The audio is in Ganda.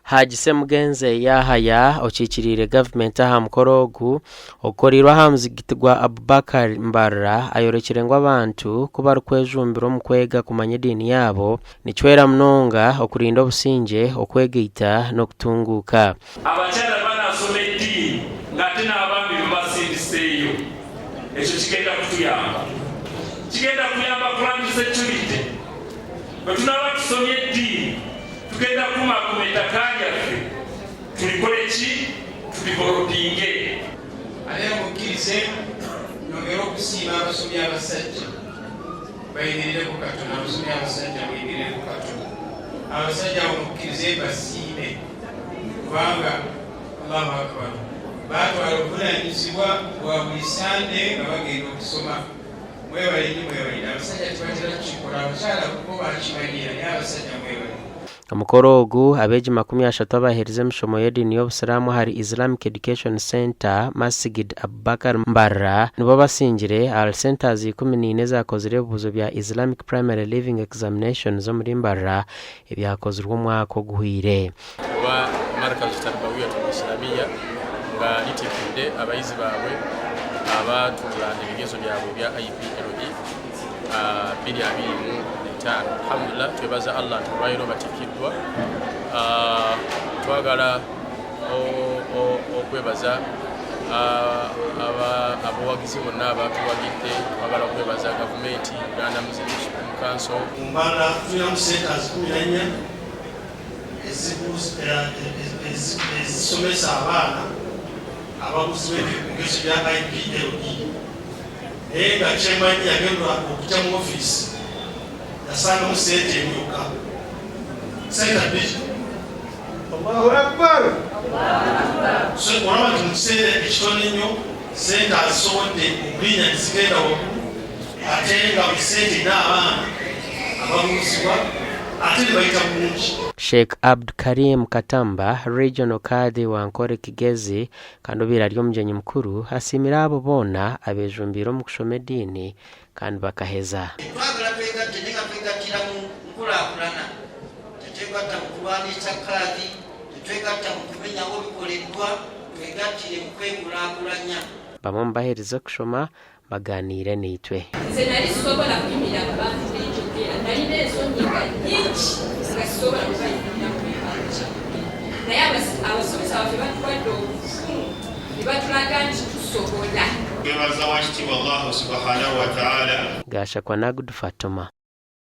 Haji Semugenze Yahaya okikirire government aha mukoro ogu okorirwa hamuzigitwa Abubakar Mbarra ayorekirengwa abantu kuba rukwejumbira mu kwega kumanya dini yabo nichwera mnonga okurinda obusinge okwegeita no kutunguka abachara banasoma edini ngate n'abambi basindiseeyo ekyo kigenda kuyamba kulambisa security bwe tunaba tusomye edini tugenda kumakumeta kanyaffe tulikole ki tulivolopinge aleero mukkirize nongera okusiima abasomi abasajja bayimirire ku Katonda abasomi abasajja bayimirire ku Katonda abasajja mukkirize basiime kubanga Allahu Akbar baatwala obuvunaanyizibwa bwa buli Sande nga bagenda okusoma mwebale abasajja tebatera kukikola abakyala kuko bakimanyira naye abasajja mwebale Omukoro ogu abeji 30 abaherize mishomo y'edini y'Obusiramu hari Islamic Education Center Masjid Abubakar Mbarra nibo basingire al centers 14 zakozere ubuzo bya Islamic Primary Living Examination zo muri Mbarra ebyakozwe umwaka oguhire wa markaz tarbawiya islamiyya nga litikide abayizi bawe abatula ebigezo byabo bya IPLE bili abimu alhamdulillah twebaza Allah tubayiro batikidwa twagala okwebaza abawagizi bonna abatuwagidde twagala okwebaza gavumenti Uganda Muslim Council Mbala tulina centers 14 ezisomesa abaana ababuzi b'ebigezo bya IPLE naye nga kyemanyi yagenda okujja mu office asanga musente emyuka senta biji Allahu Akbar so kurama tumusere ekitone nnyo sente asobodde okulinya zigenda waggulu ate nga musente n'abaana ababuzibwa ate bayita bulungi Sheikh Abd Karim Katamba Regional Kadi wa Nkore Kigezi kandobira ly'omujenyi mukuru asimira abo bona abejumbiro mu kushoma edini kandi bakaheza bamwe mbaheriza kushoma baganire n'itwe Gasha kwa Nagud Fatuma